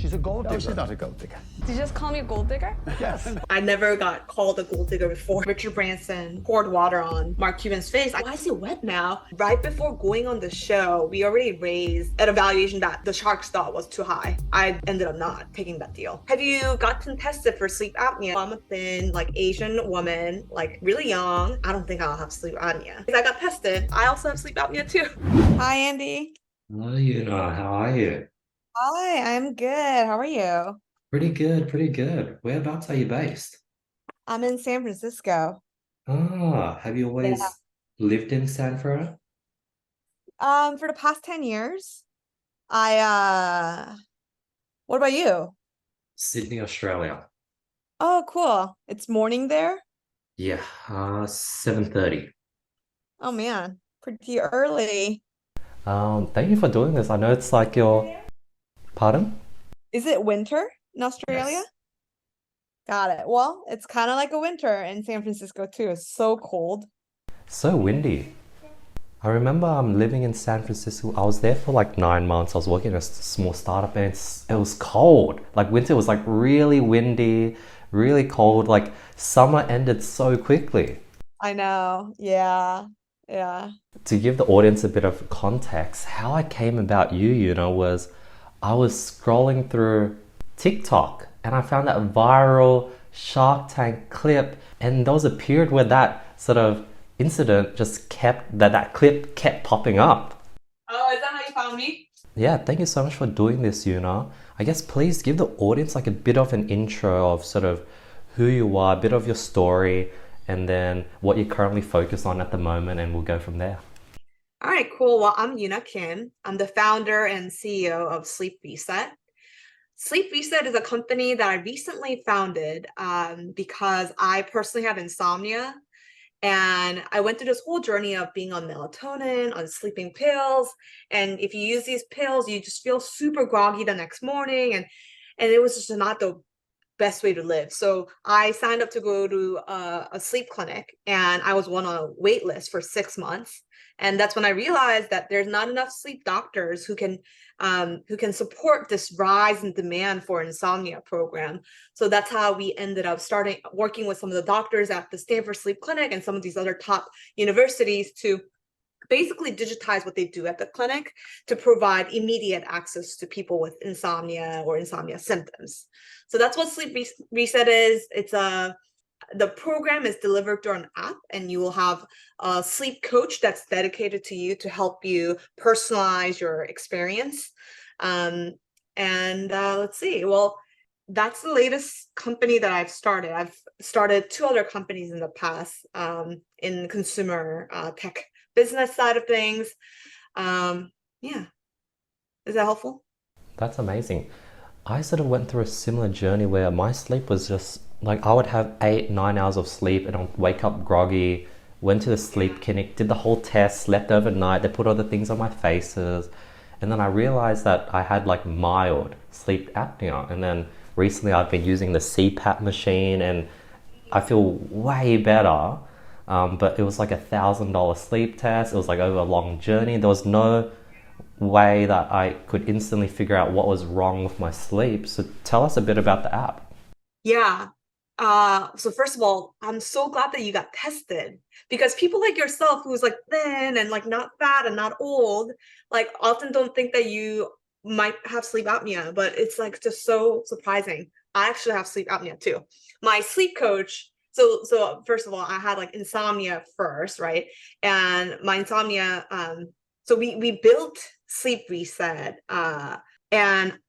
She's a gold digger. No, she's not a gold digger. Did you just call me a gold digger? Yes. I never got called a gold digger before. Richard Branson poured water on Mark Cuban's face. Why is it wet now? Right before going on the show, we already raised at a valuation that the sharks thought was too high. I ended up not taking that deal. Have you gotten tested for sleep apnea? I'm a thin, Asian woman, really young. I don't think I'll have sleep apnea. Because I got tested. I also have sleep apnea too. Hi, Andy. Hello, Yunha. How are you? Hi, I'm good. How are you? Pretty good, pretty good. Whereabouts are you based? I'm in San Francisco. Have you Yeah. always lived in San Fran? For the past 10 years, what about you? Sydney, Australia. Oh, cool. It's morning there? Yeah, 7:30. Oh man, pretty early. Thank you for doing this. I know it's like your... Pardon? Is it winter in Australia? Yes. Got it. Well, it's kind of like a winter in San Francisco too. It's so cold. So windy. I remember living in San Francisco. I was there for like 9 months. I was working at a small startup and it was cold. Like winter was like really windy, really cold. Like summer ended so quickly. I know. Yeah. Yeah. To give the audience a bit of context, how I came about was I was scrolling through TikTok and I found that viral Shark Tank clip, and there was a period where that sort of incident just that clip kept popping up. Oh, is that how you found me? Yeah, thank you so much for doing this, Yunha. I guess please give the audience like a bit of an intro of sort of who you are, a bit of your story, and then what you're currently focused on at the moment, and we'll go from there. All right, cool. Well, I'm Yunha Kim. I'm the founder and CEO of SleepReset. SleepReset is a company that I recently founded because I personally have insomnia. And I went through this whole journey of being on melatonin, on sleeping pills. And if you use these pills, you just feel super groggy the next morning. And it was just not the best way to live. So I signed up to go to a sleep clinic, and I was on a wait list for 6 months. And that's when I realized that there's not enough sleep doctors who can support this rise in demand for insomnia program. So that's how we ended up working with some of the doctors at the Stanford Sleep Clinic and some of these other top universities to basically digitize what they do at the clinic to provide immediate access to people with insomnia or insomnia symptoms. So that's what Sleep Reset is. The program is delivered through an app, and you will have a sleep coach that's dedicated to you to help you personalize your experience. Let's see. Well, that's the latest company that I've started. I've started 2 other companies in the past in consumer tech business side of things. Yeah. Is that helpful? That's amazing. I sort of went through a similar journey where my sleep was just like I would have 8-9 hours of sleep and I'd wake up groggy, went to the sleep clinic, did the whole test, slept overnight, they put all the things on my faces, and then I realized that I had like mild sleep apnea. And then recently I've been using the CPAP machine and I feel way better. But it was like $1,000 sleep test. It was like over a long journey. There was no way that I could instantly figure out what was wrong with my sleep. So tell us a bit about the app. Yeah. So first of all, I'm so glad that you got tested, because people like yourself who's like thin and like not fat and not old, like often don't think that you might have sleep apnea, but it's like just so surprising. I actually have sleep apnea too. My sleep coach, so first of all, I had like insomnia first, right? And my insomnia, so we built SleepReset, and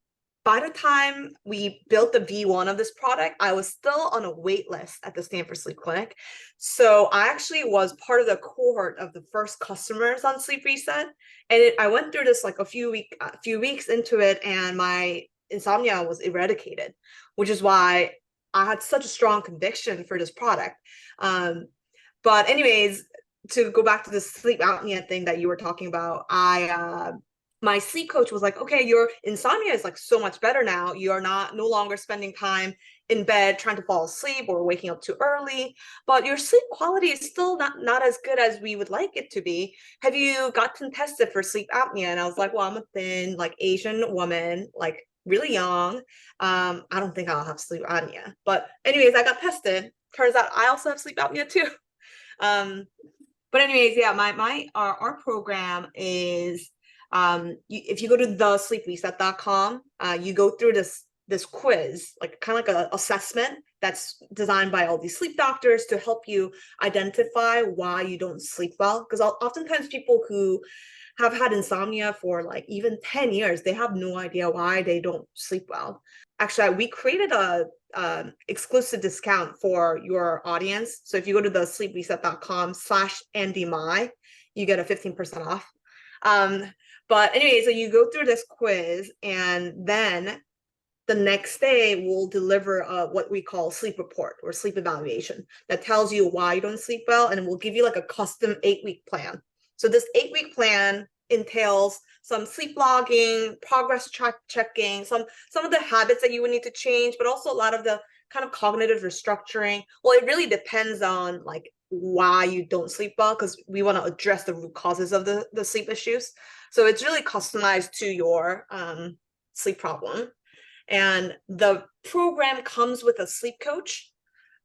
by the time we built the V1 of this product, I was still on a wait list at the Stanford Sleep Clinic. So I actually was part of the cohort of the first customers on SleepReset. And I went through this like a few weeks into it, and my insomnia was eradicated, which is why I had such a strong conviction for this product. But anyways, to go back to the sleep apnea thing that you were talking about, my sleep coach was like, okay, your insomnia is like so much better now. You are no longer spending time in bed trying to fall asleep or waking up too early, but your sleep quality is still not as good as we would like it to be. Have you gotten tested for sleep apnea? And I was like, well, I'm a thin, like Asian woman, like really young. I don't think I'll have sleep apnea, but anyways, I got tested. Turns out I also have sleep apnea too. But anyways, yeah, our program is if you go to the sleepreset.com, you go through this quiz, like kind of like an assessment that's designed by all these sleep doctors to help you identify why you don't sleep well. Because oftentimes people who have had insomnia for like even 10 years, they have no idea why they don't sleep well. Actually, we created a exclusive discount for your audience. So if you go to the sleepreset.com/AndyMai, you get a 15% off. But anyway, so you go through this quiz, and then the next day we'll deliver what we call sleep report or sleep evaluation that tells you why you don't sleep well, and we'll give you like a custom 8-week plan. So this 8-week plan entails some sleep logging, progress checking, some of the habits that you would need to change, but also a lot of the kind of cognitive restructuring. Well, it really depends on like why you don't sleep well, because we want to address the root causes of the sleep issues. So it's really customized to your sleep problem. And the program comes with a sleep coach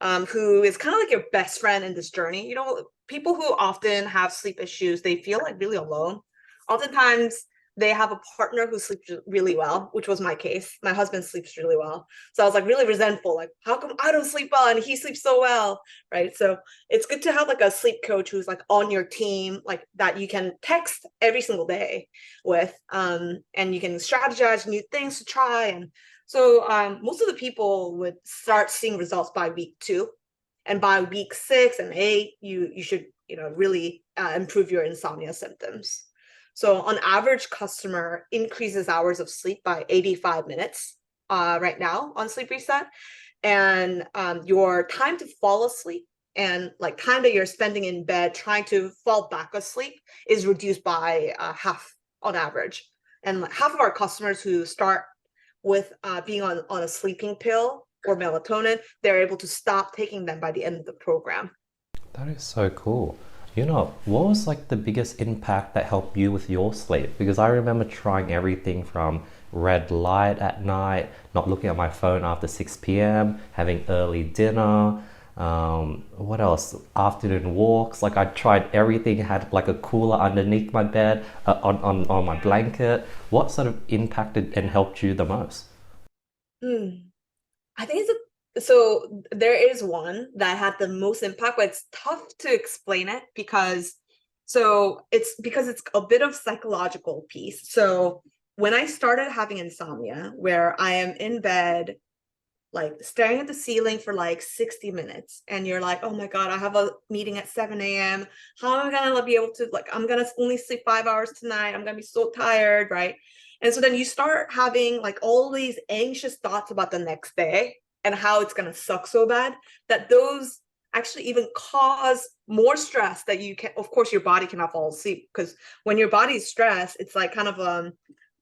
who is kind of like your best friend in this journey. You know, people who often have sleep issues, they feel like really alone. Oftentimes they have a partner who sleeps really well, which was my case. My husband sleeps really well. So I was like really resentful, like, how come I don't sleep well and he sleeps so well, right? So it's good to have like a sleep coach who's like on your team, like that you can text every single day with, and you can strategize new things to try. And so most of the people would start seeing results by week 2. And by week 6 and 8, you should, really improve your insomnia symptoms. So on average, customer increases hours of sleep by 85 minutes right now on SleepReset. And your time to fall asleep and like time that you're spending in bed trying to fall back asleep is reduced by half on average. And like half of our customers who start with being on a sleeping pill or melatonin, they're able to stop taking them by the end of the program. That is so cool. What was like the biggest impact that helped you with your sleep? Because I remember trying everything from red light at night, not looking at my phone after 6 p.m., having early dinner, what else? Afternoon walks. Like I tried everything, had like a cooler underneath my bed, on my blanket. What sort of impacted and helped you the most? I think so there is one that had the most impact, but it's tough to explain it because it's a bit of psychological piece. So when I started having insomnia, where I am in bed, like staring at the ceiling for like 60 minutes, and you're like, oh my God, I have a meeting at 7 a.m. How am I gonna be able to, like, I'm gonna only sleep 5 hours tonight. I'm gonna be so tired, right? And so then you start having like all these anxious thoughts about the next day and how it's going to suck so bad that those actually even cause more stress that you can, of course, your body cannot fall asleep, because when your body's stressed, it's like kind of,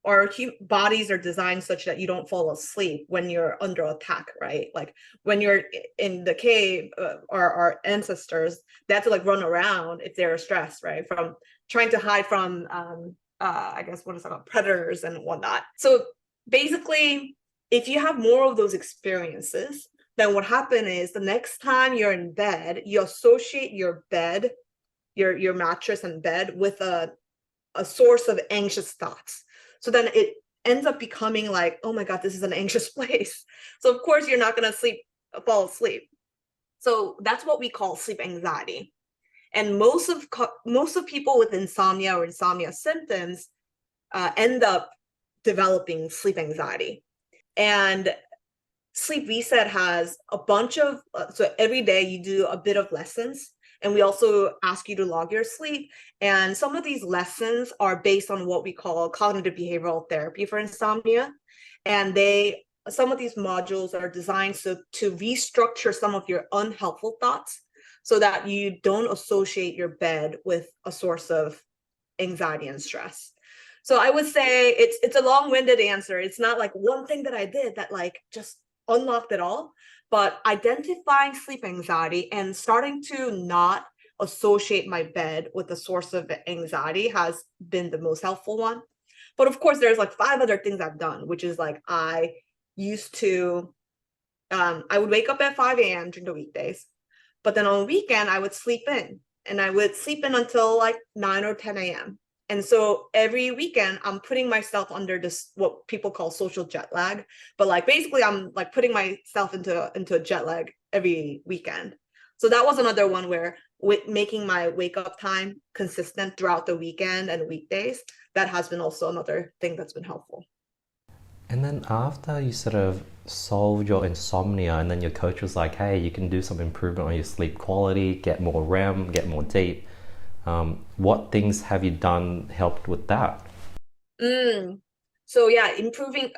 our bodies are designed such that you don't fall asleep when you're under attack, right? Like when you're in the cave, our ancestors, they had to like run around if they're stressed, right? From trying to hide from, I guess, what is it called, predators and whatnot. So basically, if you have more of those experiences, then what happens is the next time you're in bed, you associate your bed, your mattress and bed with a source of anxious thoughts. So then it ends up becoming like, oh my God, this is an anxious place. So of course you're not going to fall asleep. So that's what we call sleep anxiety. And most of people with insomnia or insomnia symptoms end up developing sleep anxiety. And SleepReset has a bunch of, so every day you do a bit of lessons, and we also ask you to log your sleep. And some of these lessons are based on what we call cognitive behavioral therapy for insomnia. And some of these modules are designed to restructure some of your unhelpful thoughts so that you don't associate your bed with a source of anxiety and stress. So I would say it's a long-winded answer. It's not like one thing that I did that like just unlocked it all, but identifying sleep anxiety and starting to not associate my bed with a source of anxiety has been the most helpful one. But of course, there's like 5 other things I've done, which is like I used to, I would wake up at 5 a.m. during the weekdays, but then on the weekend, I would sleep in and I would sleep in until like 9 or 10 a.m. And so every weekend, I'm putting myself under this, what people call social jet lag. But like basically, I'm like putting myself into a jet lag every weekend. So that was another one where with making my wake up time consistent throughout the weekend and weekdays, that has been also another thing that's been helpful. And then after you sort of solved your insomnia, and then your coach was like, hey, you can do some improvement on your sleep quality, get more REM, get more deep. What things have you done helped with that? Mm. So yeah, improving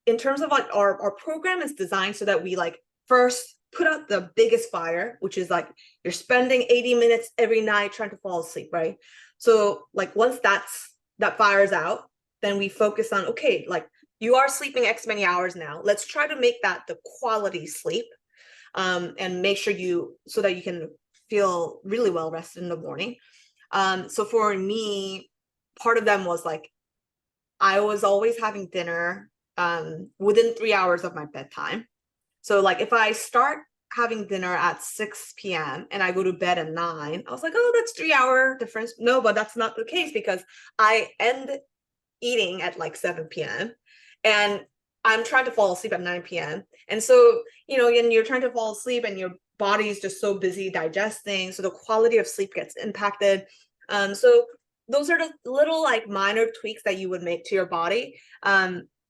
in terms of like our program is designed so that we like first put out the biggest fire, which is like you're spending 80 minutes every night trying to fall asleep, right? So like once that fire is out, then we focus on, okay, like you are sleeping X many hours now. Let's try to make that the quality sleep, and make sure so that you can feel really well rested in the morning. So for me, part of them was like I was always having dinner within 3 hours of my bedtime. So like if I start having dinner at 6 p.m. and I go to bed at 9, I was like, oh, that's 3 hour difference. No, but that's not the case because I end eating at like 7 p.m. and I'm trying to fall asleep at 9 p.m. And so, and you're trying to fall asleep and your body is just so busy digesting. So the quality of sleep gets impacted. So those are the little like minor tweaks that you would make to your body.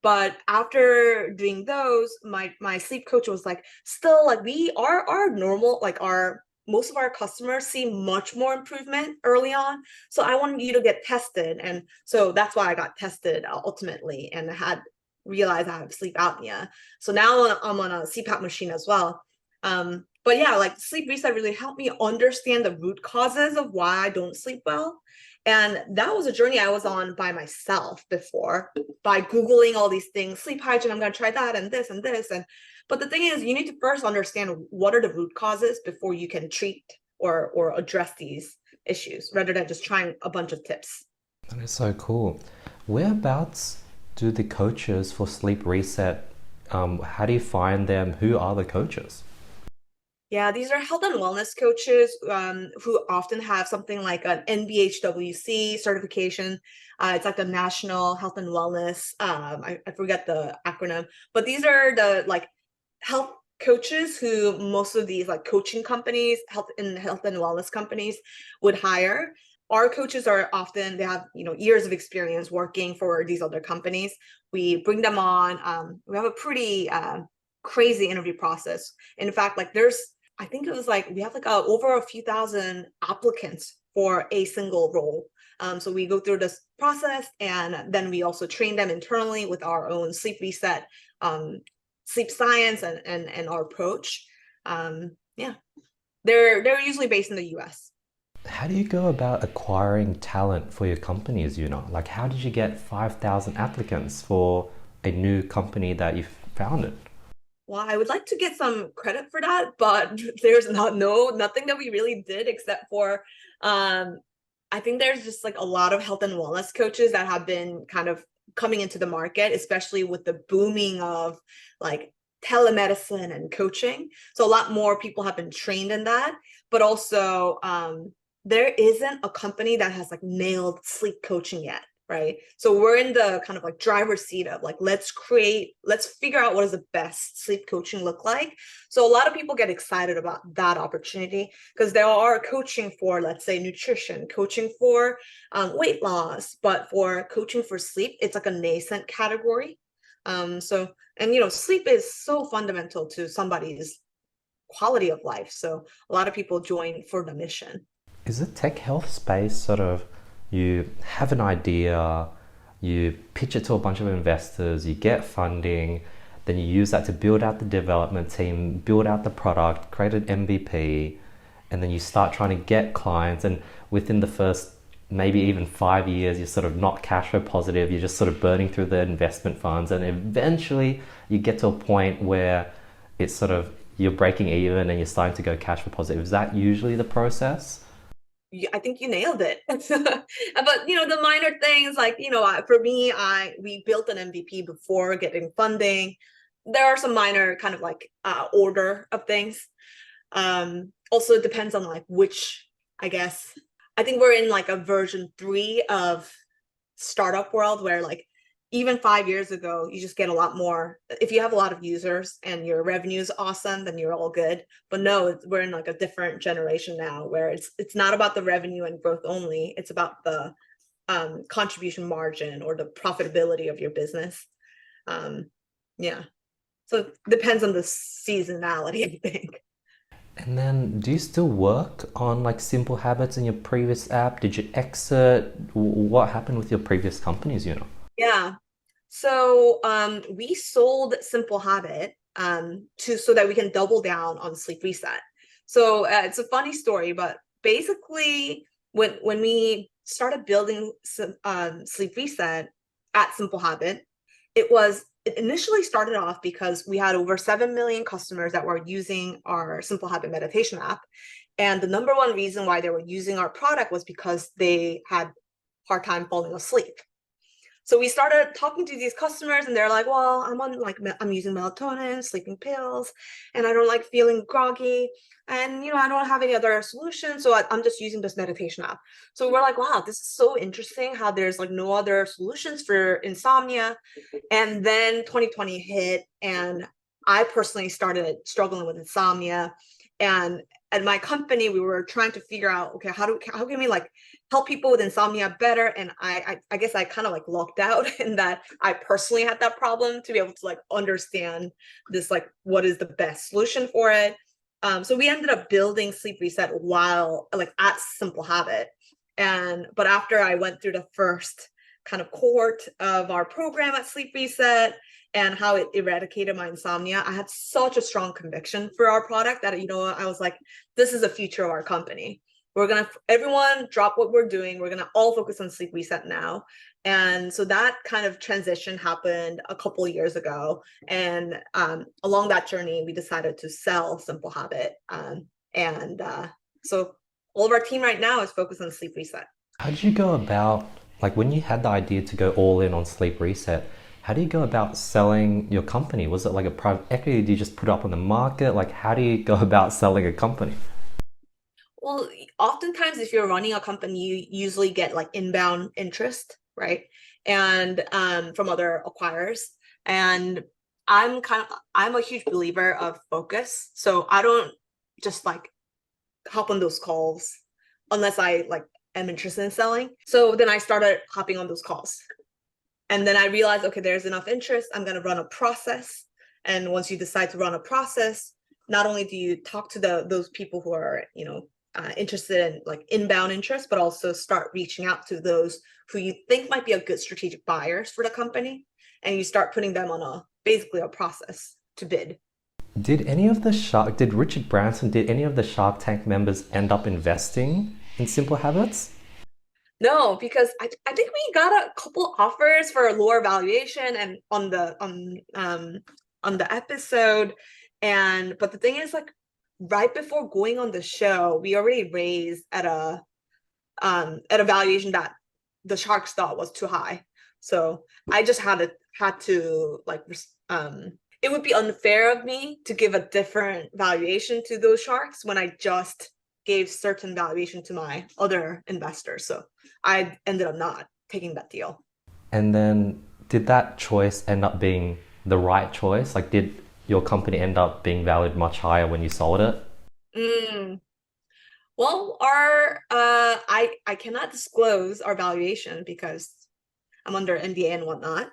But after doing those, my sleep coach was like, still like we are our normal, like our most of our customers see much more improvement early on. So I wanted you to get tested. And so that's why I got tested ultimately and had realized I have sleep apnea. So now I'm on a CPAP machine as well. But yeah, like sleep reset really helped me understand the root causes of why I don't sleep well. And that was a journey I was on by myself before, by Googling all these things, sleep hygiene, I'm going to try that and this and this. But the thing is, you need to first understand what are the root causes before you can treat or address these issues, rather than just trying a bunch of tips. That is so cool. Whereabouts do the coaches for Sleep Reset, how do you find them? Who are the coaches? Yeah, these are health and wellness coaches who often have something like an NBHWC certification. It's like the National Health and Wellness. I forget the acronym, but these are the like health coaches who most of these like coaching companies, health and wellness companies would hire. Our coaches are often, they have years of experience working for these other companies. We bring them on. We have a pretty crazy interview process. In fact, like I think it was like we have like over a few thousand applicants for a single role. So we go through this process and then we also train them internally with our own sleep reset, sleep science and our approach. Yeah, they're usually based in the US. How do you go about acquiring talent for your companies, Like, how did you get 5,000 applicants for a new company that you founded? Well, I would like to get some credit for that, but there's nothing that we really did except for I think there's just like a lot of health and wellness coaches that have been kind of coming into the market, especially with the booming of like telemedicine and coaching. So a lot more people have been trained in that, but also there isn't a company that has like nailed sleep coaching yet, right? So we're in the kind of like driver's seat of like, let's figure out what does the best sleep coaching look like. So a lot of people get excited about that opportunity because there are coaching for, let's say, nutrition, coaching for weight loss, but for coaching for sleep, it's like a nascent category. And sleep is so fundamental to somebody's quality of life. So a lot of people join for the mission. Is the tech health space sort of, you have an idea, you pitch it to a bunch of investors, you get funding, then you use that to build out the development team, build out the product, create an MVP, and then you start trying to get clients, and within the first maybe even 5 years, you're sort of not cash flow positive, you're just sort of burning through the investment funds, and eventually you get to a point where it's sort of, you're breaking even and you're starting to go cash flow positive. Is that usually the process? I think you nailed it. But the minor things, like for me, we built an MVP before getting funding. There are some minor kind of like order of things. Also, it depends on like which, I guess. I think we're in like a version 3 of startup world where like even 5 years ago, you just get a lot more. If you have a lot of users and your revenue is awesome, then you're all good. But no, we're in like a different generation now where it's not about the revenue and growth only. It's about the contribution margin or the profitability of your business. Yeah. So it depends on the seasonality, I think. And then, do you still work on like Simple Habits in your previous app? Did you exit? What happened with your previous companies, Yeah. So we sold Simple Habit so that we can double down on SleepReset. So it's a funny story, but basically when we started building SleepReset at Simple Habit, it initially started off because we had over 7 million customers that were using our Simple Habit meditation app. And the number one reason why they were using our product was because they had hard time falling asleep. So we started talking to these customers and they're like, well, I'm using melatonin, sleeping pills, and I don't like feeling groggy. And, I don't have any other solution. So I'm just using this meditation app. So we're like, wow, this is so interesting how there's like no other solutions for insomnia. And then 2020 hit and I personally started struggling with insomnia. And at my company, we were trying to figure out, okay, how can we like help people with insomnia better? And I guess I kind of like locked out in that I personally had that problem to be able to like understand this, like what is the best solution for it. So we ended up building SleepReset while like at Simple Habit. But after I went through the first kind of cohort of our program at SleepReset and how it eradicated my insomnia, I had such a strong conviction for our product that, I was like, this is the future of our company. We're going to, everyone drop what we're doing. We're going to all focus on SleepReset now. And so that kind of transition happened a couple of years ago. And along that journey, we decided to sell Simple Habit. So all of our team right now is focused on SleepReset. How did you go about, like when you had the idea to go all in on SleepReset, how do you go about selling your company? Was it like a private equity? Did you just put it up on the market? Like, how do you go about selling a company? Well, oftentimes if you're running a company, you usually get like inbound interest, right? And from other acquirers. And I'm a huge believer of focus. So I don't just like hop on those calls unless I like am interested in selling. So then I started hopping on those calls. And then I realized, okay, there's enough interest. I'm going to run a process. And once you decide to run a process, not only do you talk to those people who are, interested in like inbound interest, but also start reaching out to those who you think might be a good strategic buyers for the company. And you start putting them on basically a process to bid. Did Richard Branson, did any of the Shark Tank members end up investing in Simple Habits? No, because I think we got a couple offers for a lower valuation and on the episode. But the thing is, like, right before going on the show, we already raised at a valuation that the sharks thought was too high. So I just had to like it would be unfair of me to give a different valuation to those sharks when I just gave certain valuation to my other investors. So I ended up not taking that deal. And then did that choice end up being the right choice? Like, did your company end up being valued much higher when you sold it? Well, I cannot disclose our valuation because I'm under NDA and whatnot.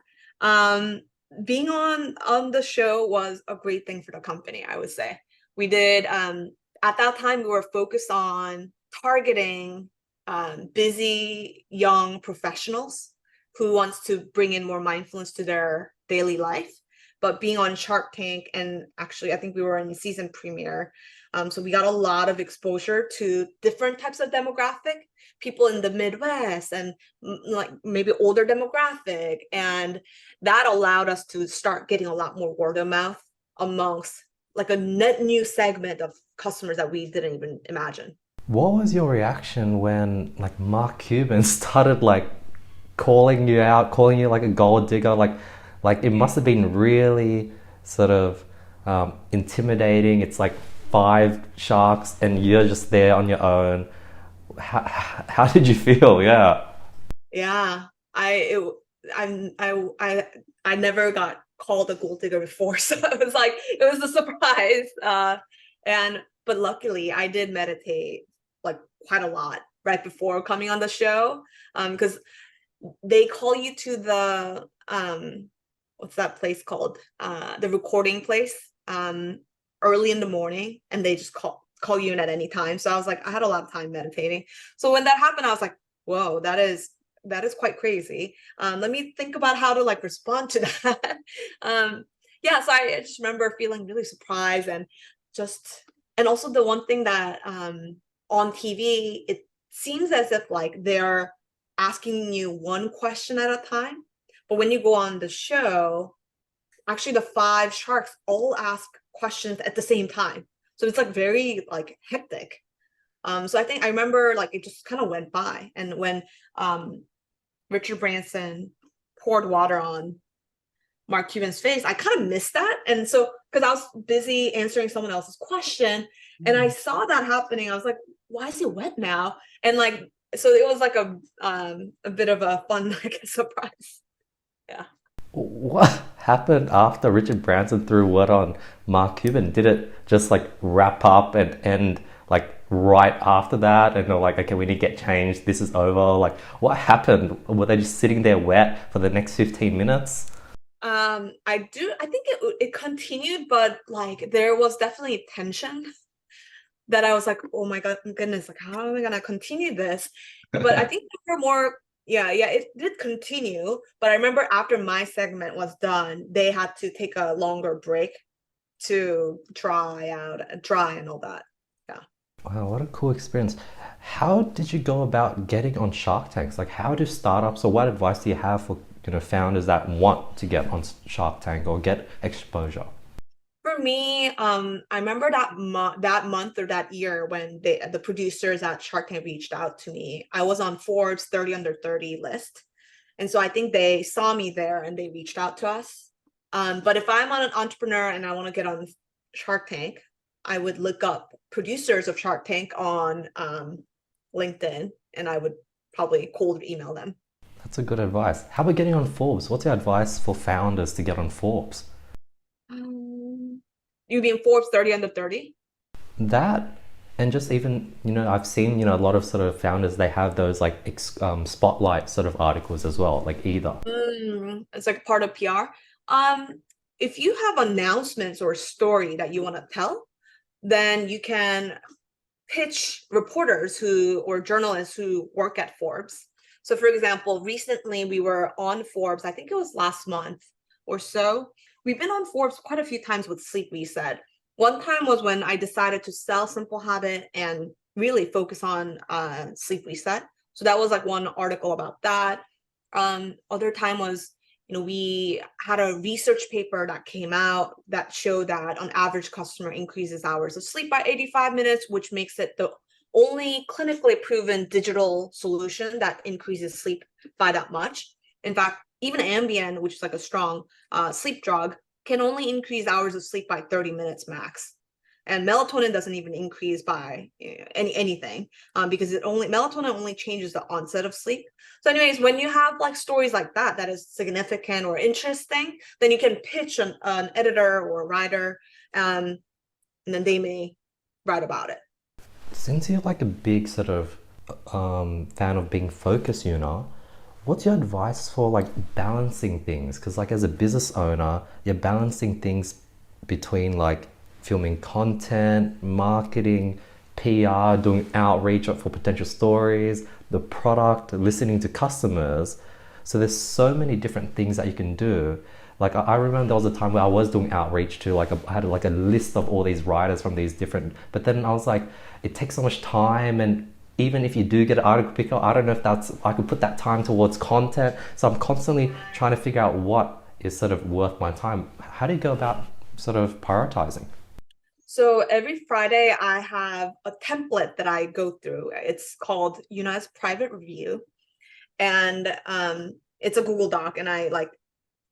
Being on the show was a great thing for the company, I would say. We did at that time we were focused on targeting busy young professionals who wants to bring in more mindfulness to their daily life. But being on Shark Tank, and actually I think we were in season premiere, so we got a lot of exposure to different types of demographic, people in the Midwest and like maybe older demographic. And that allowed us to start getting a lot more word of mouth amongst like a net new segment of customers that we didn't even imagine. What was your reaction when like Mark Cuban started like calling you out, calling you like a gold digger? Like it must have been really sort of intimidating. It's like five sharks and you're just there on your own. How did you feel? Yeah. Yeah, I never got called a gold digger before, so it was a surprise. And but luckily I did meditate like quite a lot right before coming on the show. Because they call you to the what's that place called? The recording place, early in the morning, and they just call you in at any time. So I was like, I had a lot of time meditating. So when that happened, I was like, whoa, that is quite crazy. Let me think about how to like respond to that. Yeah, so I just remember feeling really surprised and just, and also the one thing that on TV, it seems as if like they're asking you one question at a time. But when you go on the show, actually the five sharks all ask questions at the same time. So it's like very like hectic. So I think I remember like it just kind of went by. And when Richard Branson poured water on Mark Cuban's face, I kind of missed that. And so because I was busy answering someone else's question and I saw that happening, I was like, why is it wet now? And like so it was like a bit of a fun like surprise. Yeah. What happened after Richard Branson threw word on Mark Cuban? Did it just like wrap up and end like right after that? And they're like, okay, we need to get changed. This is over. Like, what happened? Were they just sitting there wet for the next 15 minutes? I think it continued, but like there was definitely tension that I was like, oh my God, goodness, like how am I gonna continue this? But I think there were more, yeah, it did continue. But I remember after my segment was done, they had to take a longer break to dry and all that. Yeah. Wow, what a cool experience. How did you go about getting on Shark Tanks? Like, how do startups, or what advice do you have for, founders that want to get on Shark Tank or get exposure? For me, I remember that month or that year when the producers at Shark Tank reached out to me. I was on Forbes 30 under 30 list. And so I think they saw me there and they reached out to us. But if I'm an entrepreneur and I want to get on Shark Tank, I would look up producers of Shark Tank on LinkedIn and I would probably cold email them. That's a good advice. How about getting on Forbes? What's your advice for founders to get on Forbes? You mean Forbes 30 under 30? That, and just even, I've seen, a lot of sort of founders, they have those like spotlight sort of articles as well, like either. It's like part of PR. If you have announcements or a story that you want to tell, then you can pitch reporters or journalists who work at Forbes. So for example, recently we were on Forbes, I think it was last month or so. We've been on Forbes quite a few times with SleepReset. One time was when I decided to sell Simple Habit and really focus on SleepReset. So that was like one article about that. Other time was, we had a research paper that came out that showed that on average customer increases hours of sleep by 85 minutes, which makes it the only clinically proven digital solution that increases sleep by that much. In fact, even Ambien, which is like a strong sleep drug, can only increase hours of sleep by 30 minutes max. And melatonin doesn't even increase by anything because melatonin only changes the onset of sleep. So anyways, when you have like stories like that is significant or interesting, then you can pitch an editor or a writer, and then they may write about it. Since you're like a big sort of fan of being focused, what's your advice for like balancing things? Because like as a business owner, you're balancing things between like filming content, marketing, PR, doing outreach for potential stories, the product, listening to customers. So there's so many different things that you can do. Like I remember there was a time where I was doing outreach to I had like a list of all these writers from these different, but then I was like, it takes so much time, and even if you do get an article picker, I don't know if I could put that time towards content. So I'm constantly trying to figure out what is sort of worth my time. How do you go about sort of prioritizing? So every Friday I have a template that I go through. It's called Yunha's private review. And it's a Google Doc, and I like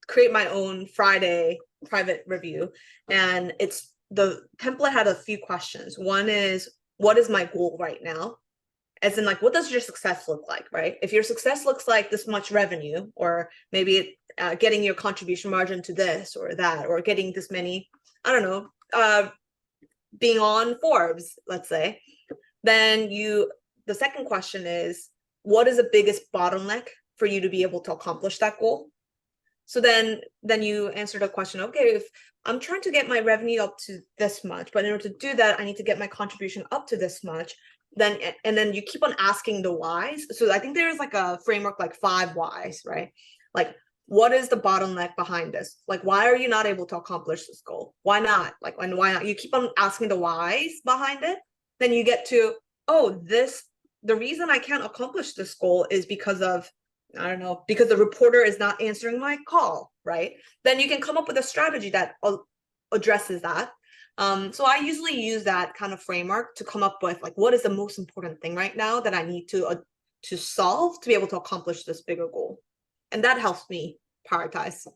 create my own Friday private review. And it's the template had a few questions. One is, what is my goal right now? As in, like, what does your success look like, right? If your success looks like this much revenue, or maybe getting your contribution margin to this or that, or getting this many, I don't know, being on Forbes, let's say, then the second question is, what is the biggest bottleneck for you to be able to accomplish that goal? So then you answer the question, okay, if I'm trying to get my revenue up to this much, but in order to do that, I need to get my contribution up to this much. And then you keep on asking the whys. So I think there's like a framework, like 5 whys, right? Like, what is the bottleneck behind this? Like, why are you not able to accomplish this goal? Why not? Like, and why not? You keep on asking the whys behind it. Then you get to, oh, the reason I can't accomplish this goal is because of, I don't know, because the reporter is not answering my call, right? Then you can come up with a strategy that addresses that. So I usually use that kind of framework to come up with, like, what is the most important thing right now that I need to solve to be able to accomplish this bigger goal. And that helps me prioritize.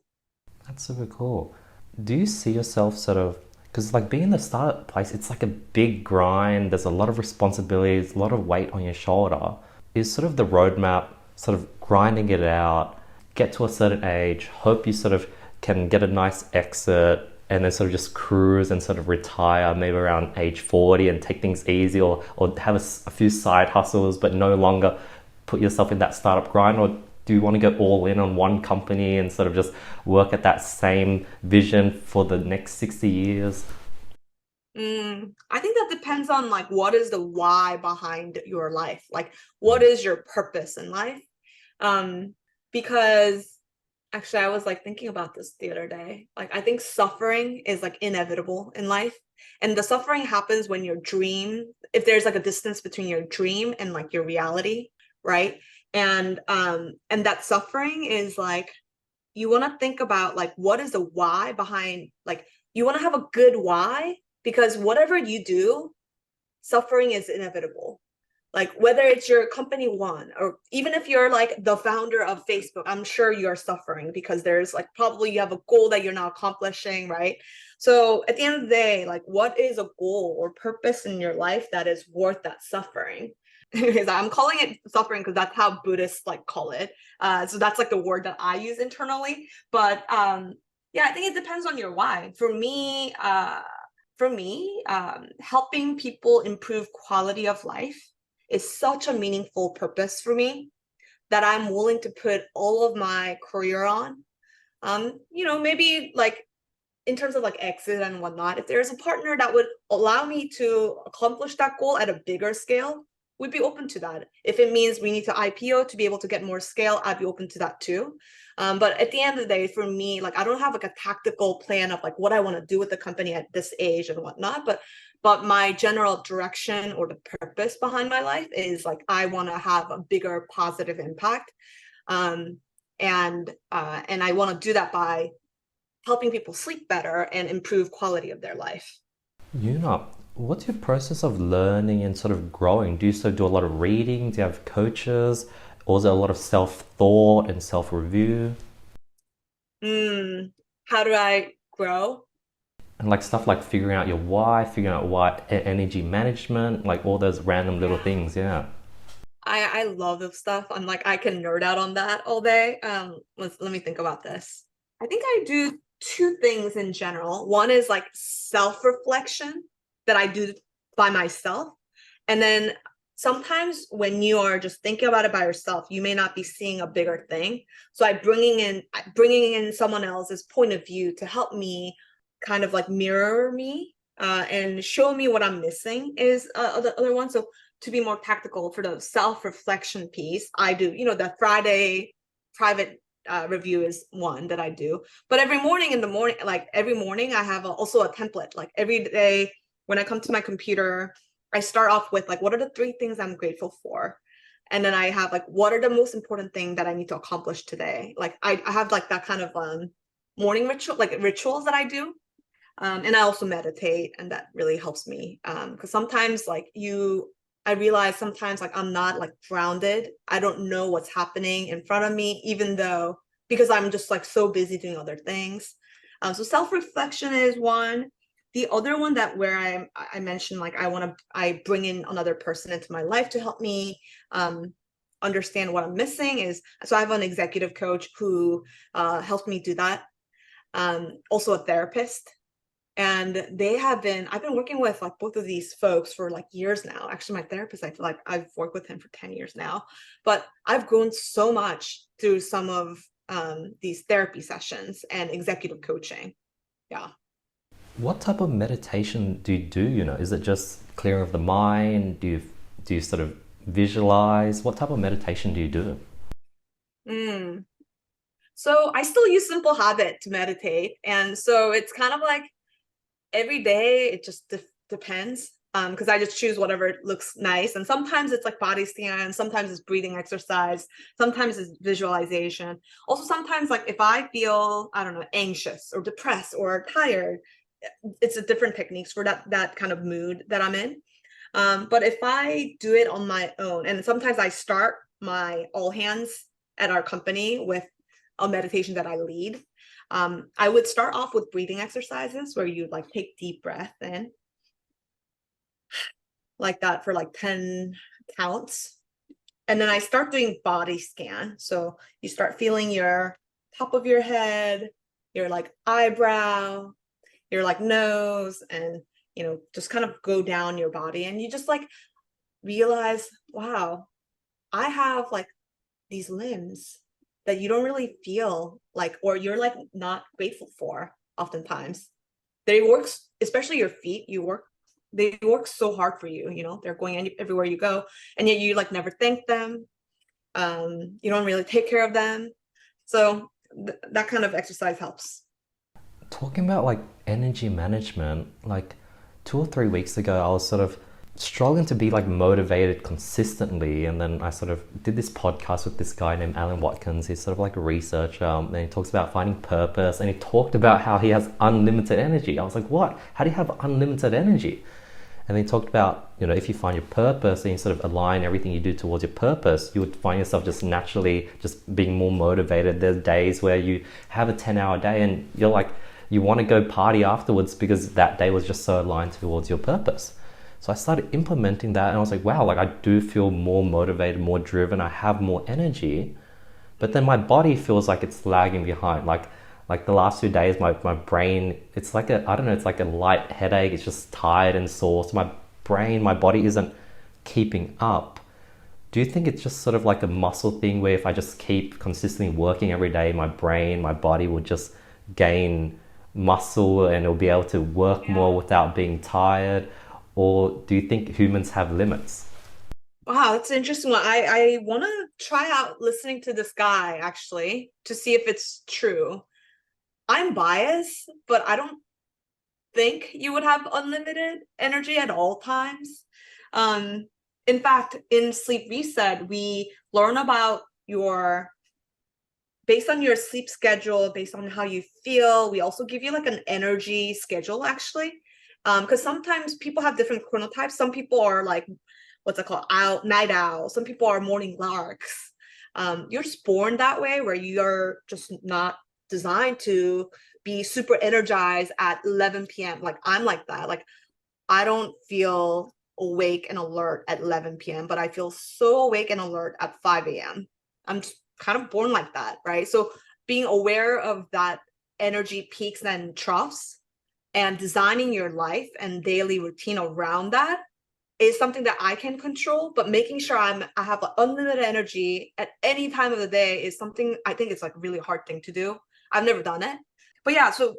That's super cool. Do you see yourself sort of, because like being in the startup place, it's like a big grind. There's a lot of responsibilities, a lot of weight on your shoulder. Is sort of the roadmap sort of grinding it out, get to a certain age, hope you sort of can get a nice exit, and then sort of just cruise and sort of retire maybe around age 40 and take things easy, or have a few side hustles, but no longer put yourself in that startup grind? Or do you want to go all in on one company and sort of just work at that same vision for the next 60 years? I think that depends on, like, what is the why behind your life? Like, what is your purpose in life? Because actually I was like thinking about this the other day. Like, I think suffering is like inevitable in life. And the suffering happens when your dream, if there's like a distance between your dream and like your reality, right? And that suffering is like, you want to think about, like, what is the why behind, like, you want to have a good why, because whatever you do, suffering is inevitable. Like, whether it's your company one, or even if you're like the founder of Facebook, I'm sure you're suffering because there's like, probably you have a goal that you're not accomplishing, right? So at the end of the day, like, what is a goal or purpose in your life that is worth that suffering? Because I'm calling it suffering because that's how Buddhists like call it. So that's like the word that I use internally. But yeah, I think it depends on your why. For me, helping people improve quality of life is such a meaningful purpose for me that I'm willing to put all of my career on. Maybe like in terms of like exit and whatnot, if there's a partner that would allow me to accomplish that goal at a bigger scale, we'd be open to that. If it means we need to IPO to be able to get more scale, I'd be open to that too. But at the end of the day, for me, like, I don't have like a tactical plan of like what I want to do with the company at this age and whatnot. But my general direction or the purpose behind my life is like, I want to have a bigger positive impact. And I want to do that by helping people sleep better and improve quality of their life. Yuna, what's your process of learning and sort of growing? Do you sort of do a lot of reading? Do you have coaches? Or is it a lot of self-thought and self-review? How do I grow? And like stuff like figuring out your why, figuring out what energy management, like all those random little things, yeah. I love this stuff. I'm like, I can nerd out on that all day. Let me think about this. I think I do 2 things in general. One is like self-reflection that I do by myself. And then sometimes when you are just thinking about it by yourself, you may not be seeing a bigger thing. So bringing in someone else's point of view to help me kind of like mirror me and show me what I'm missing is the other one. So to be more tactical for the self-reflection piece, I do, the Friday private review is one that I do. But every morning I have also a template. Like every day when I come to my computer, I start off with like, what are the 3 things I'm grateful for? And then I have like, what are the most important things that I need to accomplish today? Like I have like that kind of morning ritual, like rituals that I do. And I also meditate, and that really helps me. Because sometimes like I realize sometimes like I'm not like grounded. I don't know what's happening in front of me, even though because I'm just like so busy doing other things. So self-reflection is one. The other one that where I mentioned like I bring in another person into my life to help me understand what I'm missing is so I have an executive coach who helped me do that. Also a therapist. And I've been working with like both of these folks for like years now. Actually, my therapist, I feel like I've worked with him for 10 years now, but I've grown so much through some of these therapy sessions and executive coaching. Yeah. What type of meditation do you do? Is it just clearing of the mind? Do you sort of visualize? What type of meditation do you do? Mm. So I still use Simple Habit to meditate. And so it's kind of like every day, it just depends. Because I just choose whatever looks nice. And sometimes it's like body scan, sometimes it's breathing exercise, sometimes it's visualization. Also, sometimes like if I feel, I don't know, anxious or depressed or tired, it's a different techniques for that kind of mood that I'm in. But if I do it on my own, and sometimes I start my all hands at our company with a meditation that I lead. I would start off with breathing exercises where you like take deep breath in like that for like 10 counts. And then I start doing body scan. So you start feeling your top of your head, your like eyebrow, your like nose, and just kind of go down your body. And you just like realize, wow, I have like these limbs that you don't really feel like, or you're like not grateful for oftentimes. They work, especially your feet, they work so hard for you, they're going everywhere you go, and yet you like never thank them. You don't really take care of them. So that kind of exercise helps. Talking about like energy management, like 2 or 3 weeks ago, I was sort of struggling to be like motivated consistently. And then I sort of did this podcast with this guy named Alan Watkins. He's sort of like a researcher, and he talks about finding purpose. And he talked about how he has unlimited energy. I was like, what? How do you have unlimited energy? And then he talked about, if you find your purpose and you sort of align everything you do towards your purpose, you would find yourself just naturally just being more motivated. There's days where you have a 10-hour day and you're like, you want to go party afterwards because that day was just so aligned towards your purpose. So I started implementing that, and I was like, wow, like I do feel more motivated, more driven. I have more energy, but then my body feels like it's lagging behind. Like the last 2 days, my brain, it's like I don't know, it's like a light headache. It's just tired and sore. So my body isn't keeping up. Do you think it's just sort of like a muscle thing where if I just keep consistently working every day, my body will just gain muscle and it'll be able to work more without being tired? Or do you think humans have limits? Wow, that's an interesting one. I want to try out listening to this guy actually to see if it's true. I'm biased, but I don't think you would have unlimited energy at all times. Um, in fact, in Sleep Reset, we learn about based on your sleep schedule, based on how you feel. We also give you like an energy schedule actually. Because sometimes people have different chronotypes. Some people are like, what's it called? Night owl. Some people are morning larks. You're just born that way where you're just not designed to be super energized at 11 p.m. Like I'm like that. Like I don't feel awake and alert at 11 p.m., but I feel so awake and alert at 5 a.m. I'm just kind of born like that, right? So being aware of that energy peaks and troughs and designing your life and daily routine around that is something that I can control, but making sure I have unlimited energy at any time of the day is something I think it's like a really hard thing to do. I've never done it. But yeah, so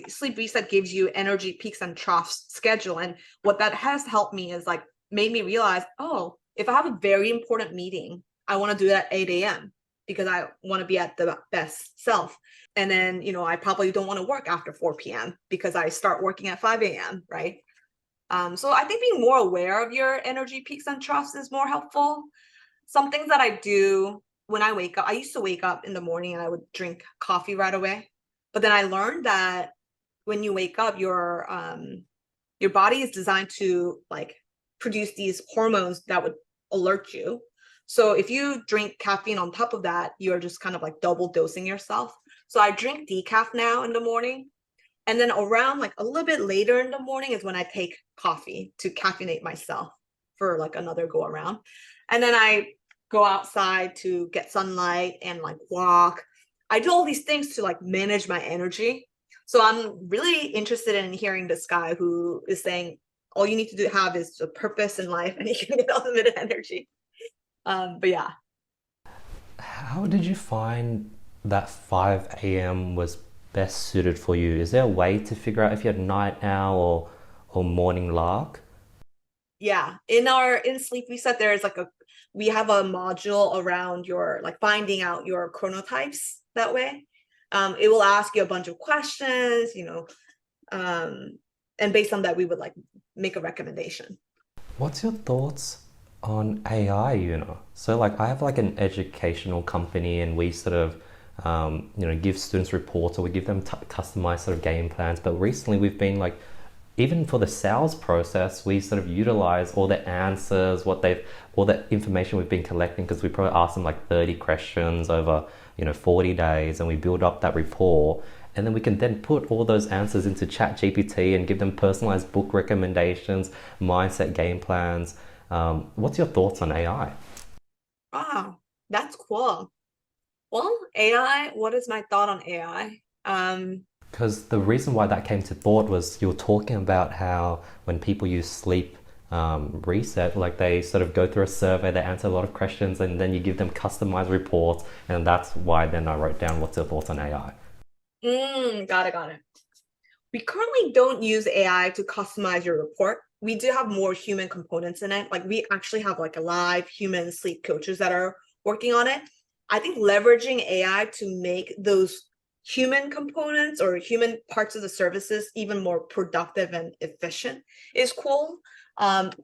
Sleep Reset gives you energy peaks and troughs schedule. And what that has helped me is like made me realize, oh, if I have a very important meeting, I want to do it at 8 a.m. because I want to be at the best self. And then, I probably don't want to work after 4 p.m. because I start working at 5 a.m., right? So I think being more aware of your energy peaks and troughs is more helpful. Some things that I do when I wake up, I used to wake up in the morning and I would drink coffee right away. But then I learned that when you wake up, your body is designed to like produce these hormones that would alert you. So if you drink caffeine on top of that, you're just kind of like double dosing yourself. So I drink decaf now in the morning. And then around like a little bit later in the morning is when I take coffee to caffeinate myself for like another go around. And then I go outside to get sunlight and like walk. I do all these things to like manage my energy. So I'm really interested in hearing this guy who is saying all you need to have is a purpose in life and you can get unlimited energy. But yeah. How did you find that 5 a.m. was best suited for you? Is there a way to figure out if you had night owl or morning lark? Yeah. In SleepReset, there's like we have a module around your like finding out your chronotypes that way. It will ask you a bunch of questions, and based on that, we would like make a recommendation. What's your thoughts on AI, So like I have like an educational company and we sort of give students reports or we give them customized sort of game plans. But recently we've been like, even for the sales process, we sort of utilize all the answers, all the information we've been collecting, because we probably ask them like 30 questions over, 40 days, and we build up that rapport. And then we can then put all those answers into Chat GPT and give them personalized book recommendations, mindset game plans. What's your thoughts on AI? Wow, that's cool. Well, AI, what is my thought on AI? Because the reason why that came to thought was you were talking about how when people use sleep reset, like they sort of go through a survey, they answer a lot of questions, and then you give them customized reports. And that's why then I wrote down what's your thoughts on AI. Got it. We currently don't use AI to customize your report. We do have more human components in it. Like we actually have like a live human sleep coaches that are working on it. I think leveraging AI to make those human components or human parts of the services even more productive and efficient is cool. At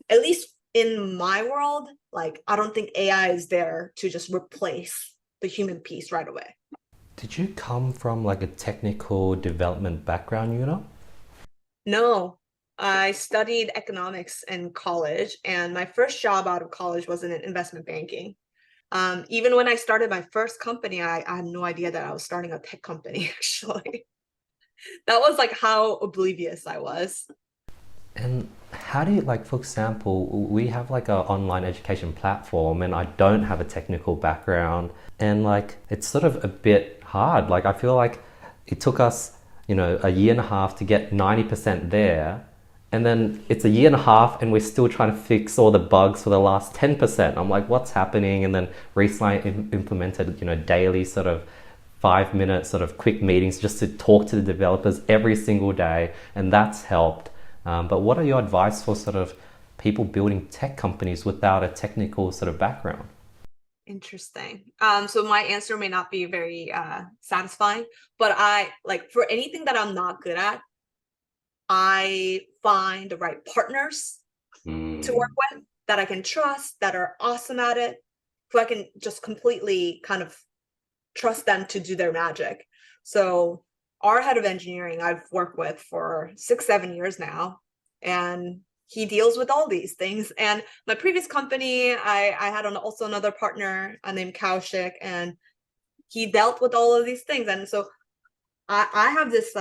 least in my world, like I don't think AI is there to just replace the human piece right away. Did you come from like a technical development background, No, I studied economics in college, and my first job out of college was in investment banking. Even when I started my first company, I had no idea that I was starting a tech company, actually. That was like how oblivious I was. And how do you, like, for example, we have like a online education platform and I don't have a technical background, and like it's sort of a bit hard. Like I feel like it took us, a year and a half to get 90% there. And then it's a year and a half and we're still trying to fix all the bugs for the last 10%. I'm like, what's happening? And then recently I implemented, daily sort of 5 minute sort of quick meetings just to talk to the developers every single day. And that's helped. But what are your advice for sort of people building tech companies without a technical sort of background? Interesting. So my answer may not be very satisfying, but I like for anything that I'm not good at, I find the right partners to work with that I can trust, that are awesome at it, who I can just completely kind of trust them to do their magic. So our head of engineering I've worked with for 6-7 years now, and he deals with all these things. And my previous company, I had also another partner named Kaushik, and he dealt with all of these things. And so I have this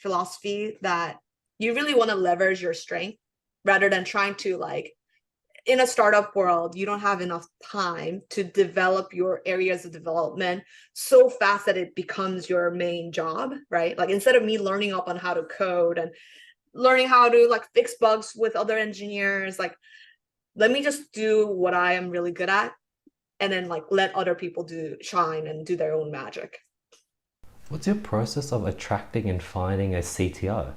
philosophy that you really want to leverage your strength rather than trying to like, in a startup world, you don't have enough time to develop your areas of development so fast that it becomes your main job, right? Like instead of me learning up on how to code and learning how to like fix bugs with other engineers, like let me just do what I am really good at and then like let other people shine and do their own magic. What's your process of attracting and finding a CTO?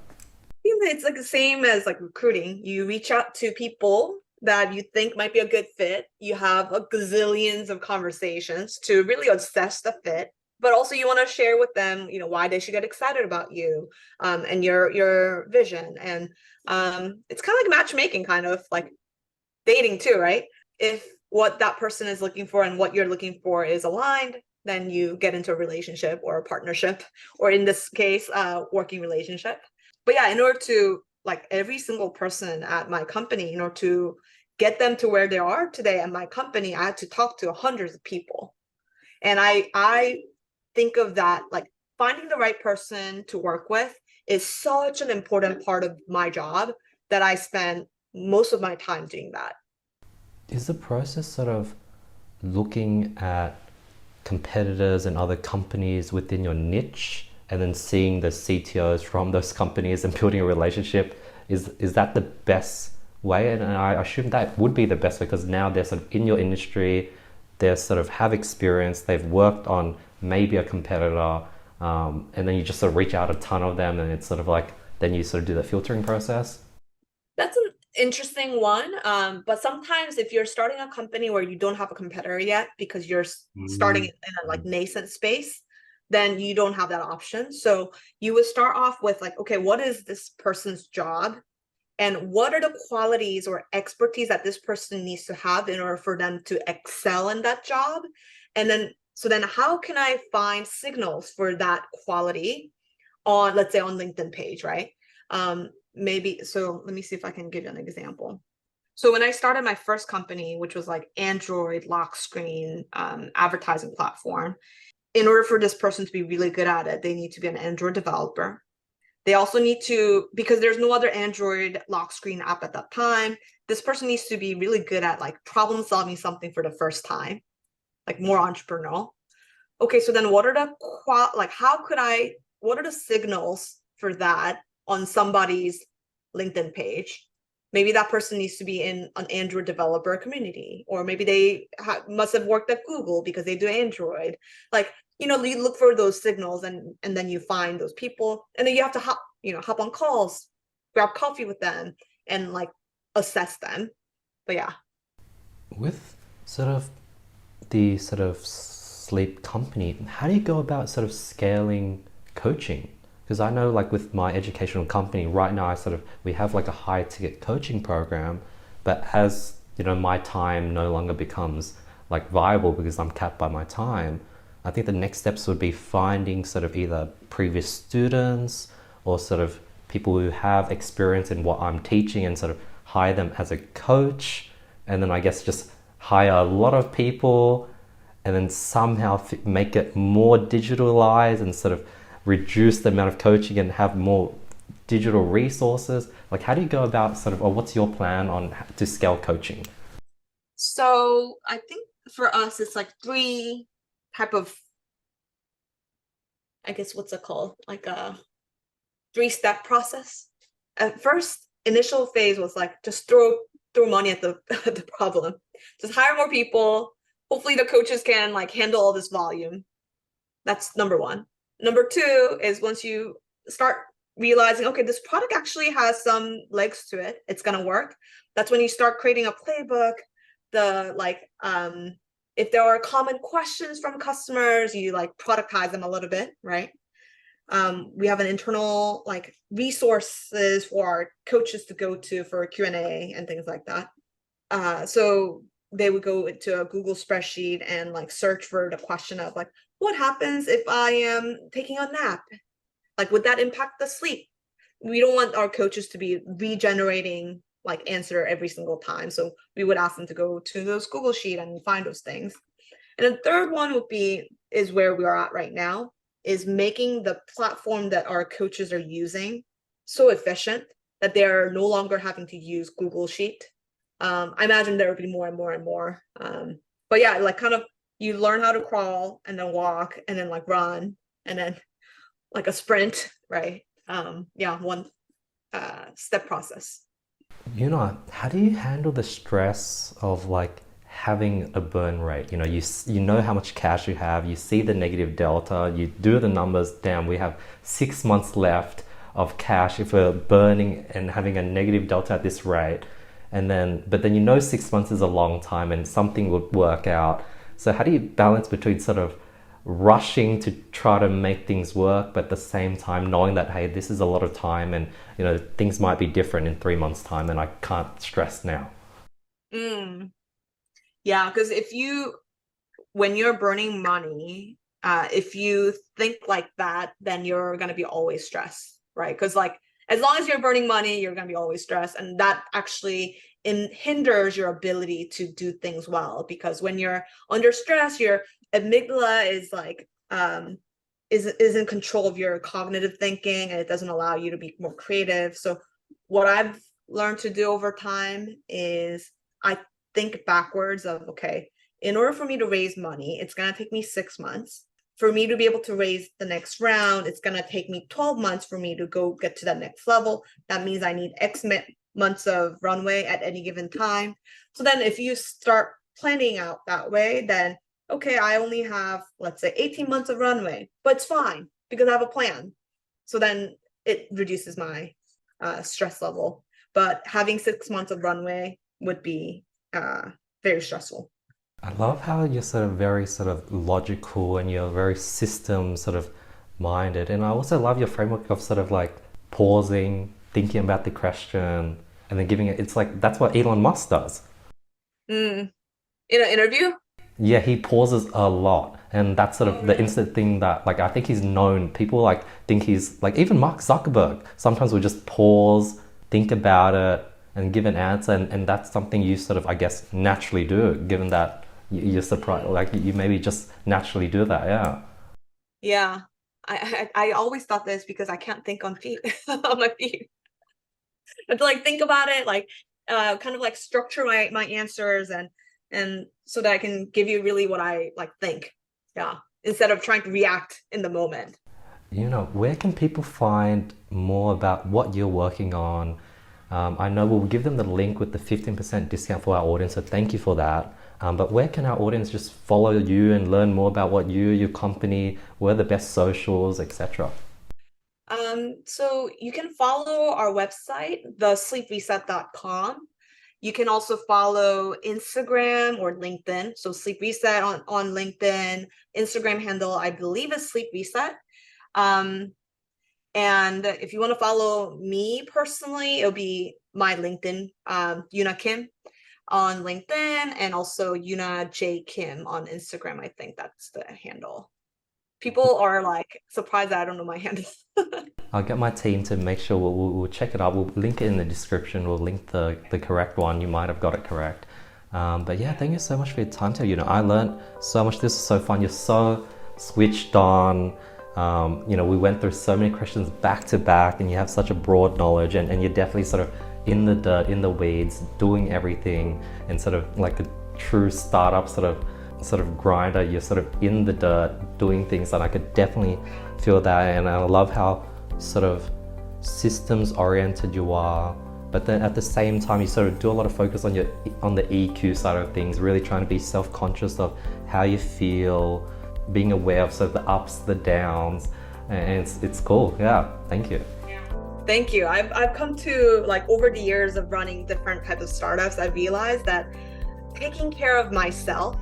It's like the same as like recruiting. You reach out to people that you think might be a good fit. You have a gazillions of conversations to really assess the fit, but also you want to share with them, why they should get excited about you, and your vision. And it's kind of like matchmaking, kind of like dating too, right? If what that person is looking for and what you're looking for is aligned, then you get into a relationship or a partnership, or in this case, working relationship. But yeah, in order to like every single person at my company, in order to get them to where they are today at my company, I had to talk to hundreds of people. And I think of that like finding the right person to work with is such an important part of my job that I spend most of my time doing that. Is the process sort of looking at competitors and other companies within your niche and then seeing the CTOs from those companies and building a relationship? Is that the best way? And I assume that would be the best because now they're sort of in your industry, they sort of have experience, they've worked on maybe a competitor, and then you just sort of reach out a ton of them and it's sort of like, then you sort of do the filtering process. That's an interesting one. But sometimes if you're starting a company where you don't have a competitor yet because you're starting in a like nascent space, then you don't have that option. So you would start off with like, okay, what is this person's job? And what are the qualities or expertise that this person needs to have in order for them to excel in that job? And then, so then how can I find signals for that quality on, let's say on LinkedIn page, right? Maybe, so let me see if I can give you an example. So when I started my first company, which was like Android lock screen advertising platform, in order for this person to be really good at it, they need to be an Android developer. They also need to, because there's no other Android lock screen app at that time, this person needs to be really good at like problem solving something for the first time, like more entrepreneurial. Okay, so then what are the what are the signals for that on somebody's LinkedIn page? Maybe that person needs to be in an Android developer community, or maybe they must have worked at Google because they do Android. Like, you look for those signals and then you find those people, and then you have to hop on calls, grab coffee with them and like assess them. But yeah. With sort of the sort of sleep company, how do you go about sort of scaling coaching? Because I know like with my educational company right now, we have like a high ticket coaching program, but as my time no longer becomes like viable because I'm capped by my time, I think the next steps would be finding sort of either previous students or sort of people who have experience in what I'm teaching and sort of hire them as a coach, and then I guess just hire a lot of people and then somehow make it more digitalized and sort of reduce the amount of coaching and have more digital resources. Like, how do you go about sort of, or what's your plan on to scale coaching? So I think for us, it's like three type of, I guess, what's it called? Like a 3-step process. At first, initial phase was like, just throw money at the problem. Just hire more people. Hopefully the coaches can like handle all this volume. That's number one. Number two is once you start realizing, okay, this product actually has some legs to it, it's gonna work. That's when you start creating a playbook. If there are common questions from customers, you like productize them a little bit, right? We have an internal like resources for our coaches to go to for Q&A and things like that. So they would go into a Google spreadsheet and like search for the question of like, what happens if I am taking a nap? Like, would that impact the sleep? We don't want our coaches to be regenerating like answer every single time. So we would ask them to go to those Google sheet and find those things. And the third one is where we are at right now, is making the platform that our coaches are using so efficient that they're no longer having to use Google Sheet. I imagine there will be more and more and more. But yeah, like kind of you learn how to crawl and then walk and then like run and then like a sprint, right? One step process. How do you handle the stress of like having a burn rate? You know how much cash you have, you see the negative delta, you do the numbers, damn, we have 6 months left of cash if we're burning and having a negative delta at this rate. But then 6 months is a long time and something would work out. So how do you balance between sort of rushing to try to make things work, but at the same time knowing that, hey, this is a lot of time and things might be different in 3 months' time and I can't stress now? Yeah, because when you're burning money, if you think like that, then you're going to be always stressed, right? Because like, as long as you're burning money, you're going to be always stressed. And that actually hinders your ability to do things well, because when you're under stress, your amygdala is like, is in control of your cognitive thinking, and it doesn't allow you to be more creative. So what I've learned to do over time is I think backwards of, okay, in order for me to raise money, it's going to take me 6 months. For me to be able to raise the next round, it's going to take me 12 months for me to go get to that next level. That means I need X months of runway at any given time. So then if you start planning out that way, then, okay, I only have, let's say, 18 months of runway, but it's fine because I have a plan. So then it reduces my stress level. But having 6 months of runway would be very stressful. I love how you're sort of very sort of logical and you're very system sort of minded. And I also love your framework of sort of like pausing, thinking about the question, and then giving it. It's like that's what Elon Musk does. In an interview? Yeah, he pauses a lot. And that's sort of the instant thing that like I think he's known. People like think he's like even Mark Zuckerberg sometimes will just pause, think about it, and give an answer. And that's something you sort of, I guess, naturally do, given that you're surprised, like you maybe just naturally do that. Yeah. I always thought this because I can't think on feet on my feet. I have to like think about it, like kind of like structure my answers and so that I can give you really what I like think. Yeah. Instead of trying to react in the moment. Where can people find more about what you're working on? I know we'll give them the link with the 15% discount for our audience, so thank you for that. But where can our audience just follow you and learn more about what your company, where are the best socials, etc.? So you can follow our website, thesleepreset.com. You can also follow Instagram or LinkedIn. So SleepReset on LinkedIn. Instagram handle, I believe, is SleepReset. And if you want to follow me personally, it'll be my LinkedIn, Yunha Kim on LinkedIn, and also Yunha J Kim on Instagram. I think that's the handle. People are like surprised that I don't know my handle. I'll get my team to make sure we'll check it out. We'll link it in the description. We'll link the correct one. You might have got it correct. But yeah, thank you so much for your time today. I learned so much. This is so fun. You're so switched on. We went through so many questions back to back, and you have such a broad knowledge, and you're definitely sort of in the dirt, in the weeds, doing everything, and sort of like a true startup sort of grinder. You're sort of in the dirt doing things, and I could definitely feel that. And I love how sort of systems oriented you are, but then at the same time you sort of do a lot of focus on the EQ side of things, really trying to be self-conscious of how you feel, being aware of sort of the ups, the downs, and it's cool. Yeah, thank you. Thank you. I've come to, like, over the years of running different types of startups, I've realized that taking care of myself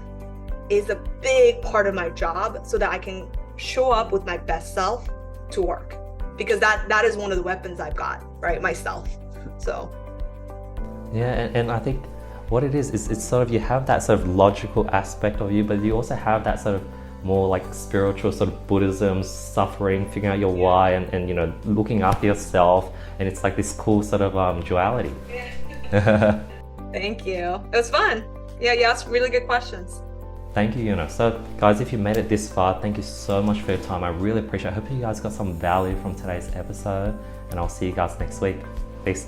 is a big part of my job, so that I can show up with my best self to work, because that is one of the weapons I've got, right? Myself. So yeah, and I think what it is it's sort of, you have that sort of logical aspect of you, but you also have that sort of more like spiritual sort of Buddhism, suffering, figuring out your why, and looking after yourself, and it's like this cool sort of duality. Thank you. It was fun. Yeah, you asked really good questions. Thank you, Yunha. So guys, if you made it this far, thank you so much for your time. I really appreciate it. I hope you guys got some value from today's episode, and I'll see you guys next week. Peace.